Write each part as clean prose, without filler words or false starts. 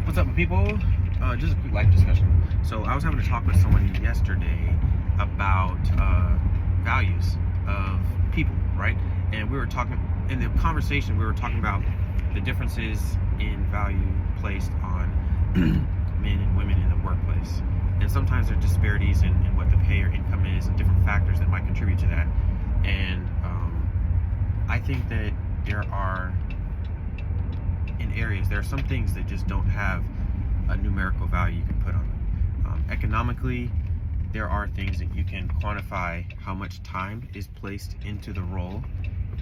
What's up, people? Just a quick life discussion. So I was having a talk with someone yesterday about values of people, right? And we were talking in the conversation. We were talking about the differences in value placed on men and women in the workplace, and sometimes there are disparities in what the pay or income is, and different factors that might contribute to that. And I think that there are some things that just don't have a numerical value you can put on them. Economically, there are things that you can quantify how much time is placed into the role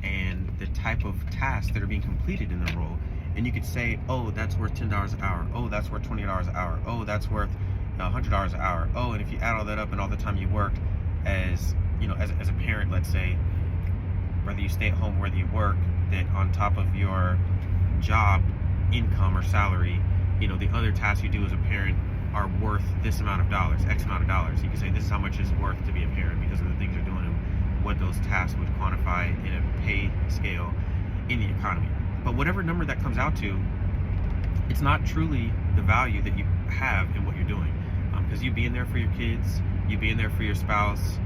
and the type of tasks that are being completed in the role. And you could say, oh, that's worth $10 an hour. Oh, that's worth $20 an hour. Oh, that's worth $100 an hour. Oh, and if you add all that up and all the time you worked as a parent, let's say, whether you stay at home, whether you work, that on top of your job income or salary, the other tasks you do as a parent are worth this amount of dollars, X amount of dollars. You can say this is how much it's worth to be a parent because of the things they're doing and what those tasks would quantify in a pay scale in the economy. But whatever number that comes out to, it's not truly the value that you have in what you're doing. Because you being there for your kids, you being there for your spouse,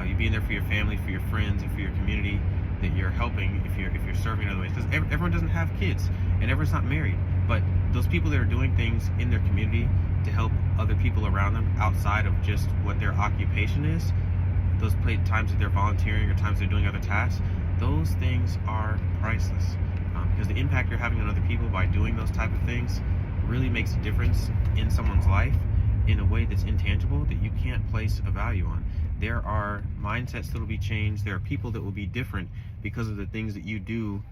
you being there for your family, for your friends, and for your community that you're helping if you're serving in other ways. Because everyone doesn't have kids and everyone's not married. But those people that are doing things in their community to help other people around them outside of just what their occupation is, those times that they're volunteering or times they're doing other tasks, those things are priceless. Because the impact you're having on other people by doing those type of things really makes a difference in someone's life in a way that's intangible that you can't place a value on. There are mindsets that will be changed. There are people that will be different because of the things that you do.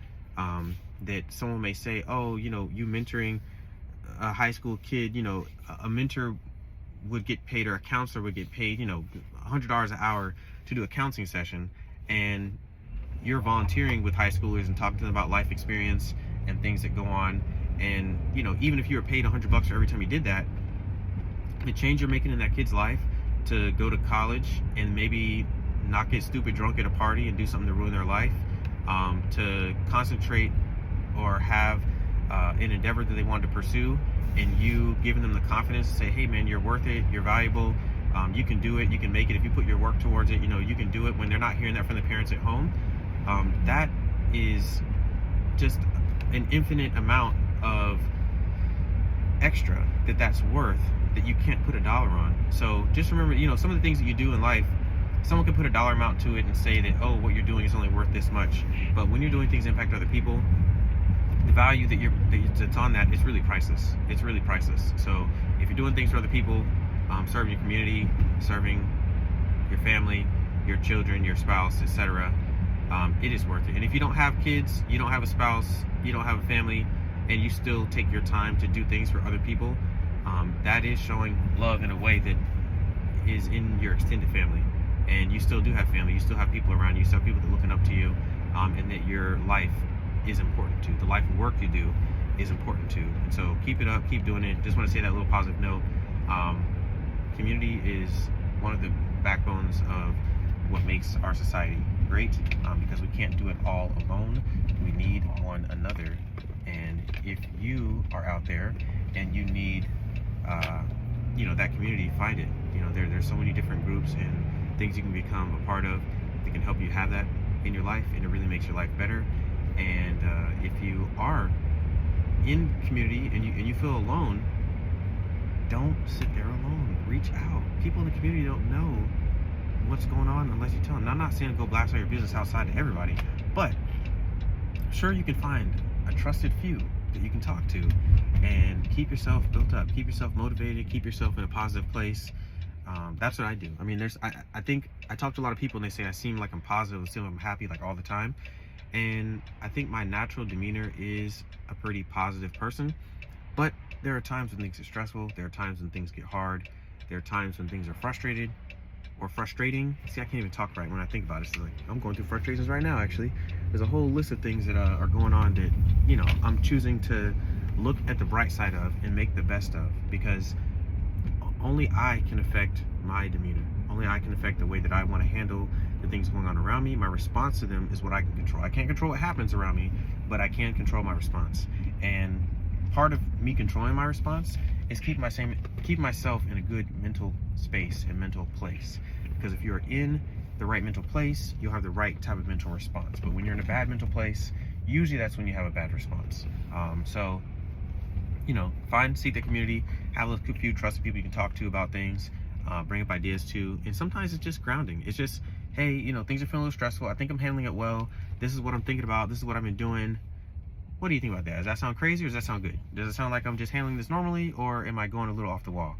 That someone may say, oh, you mentoring a high school kid, a mentor would get paid, or a counselor would get paid, $100 an hour to do a counseling session, and you're volunteering with high schoolers and talking to them about life experience and things that go on. And even if you were paid $100 for every time you did that, the change you're making in that kid's life to go to college and maybe not get stupid drunk at a party and do something to ruin their life, to concentrate or have an endeavor that they wanted to pursue, and you giving them the confidence to say, hey man, you're worth it, you're valuable, you can do it, you can make it if you put your work towards it, you can do it, when they're not hearing that from the parents at home. That is just an infinite amount of extra that's worth that you can't put a dollar on. So just remember, some of the things that you do in life, someone can put a dollar amount to it and say that, oh, what you're doing is only worth this much. But when you're doing things that impact other people, the value that's on that is really priceless. It's really priceless. So if you're doing things for other people, serving your community, serving your family, your children, your spouse, etc., it is worth it. And if you don't have kids, you don't have a spouse, you don't have a family, and you still take your time to do things for other people, that is showing love in a way that is in your extended family. And you still do have family, you still have people around you, you still have people that are looking up to you, and that your life is important to. The life work you do is important to. And so keep it up, keep doing it. Just want to say that little positive note. Community is one of the backbones of what makes our society great, because we can't do it all alone. We need one another. And if you are out there and you need that community, find it. There's so many different groups and things you can become a part of that can help you have that in your life, and it really makes your life better. And if you are in community and you feel alone, don't sit there alone. Reach out. People in the community don't know what's going on unless you tell them. Now, I'm not saying to go blast out your business outside to everybody, but sure, you can find a trusted few that you can talk to and keep yourself built up, keep yourself motivated, keep yourself in a positive place. That's what I do. I mean, I think I talk to a lot of people and they say I seem like I'm positive, I seem like I'm happy like all the time. And I think my natural demeanor is a pretty positive person, but there are times when things are stressful. There are times when things get hard. There are times when things are frustrated or frustrating. See, I can't even talk right when I think about it. It's like, I'm going through frustrations right now, actually. There's a whole list of things that are going on that, I'm choosing to look at the bright side of and make the best of, because only I can affect my demeanor. Only I can affect the way that I want to handle the things going on around me. My response to them is what I can control. I can't control what happens around me, but I can control my response. And part of me controlling my response is keep myself in a good mental space and mental place. Because if you're in the right mental place, you'll have the right type of mental response. But when you're in a bad mental place, usually that's when you have a bad response. So, seek the community, have a few trusted people you can talk to about things, bring up ideas to. And sometimes it's just grounding. It's just, hey, things are feeling a little stressful. I think I'm handling it well. This is what I'm thinking about. This is what I've been doing. What do you think about that? Does that sound crazy or does that sound good? Does it sound like I'm just handling this normally, or am I going a little off the wall?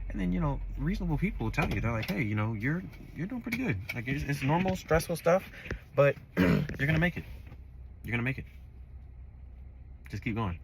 And then, reasonable people will tell you, they're like, hey, you're doing pretty good. Like, it's normal, stressful stuff, but you're going to make it. You're going to make it. Just keep going.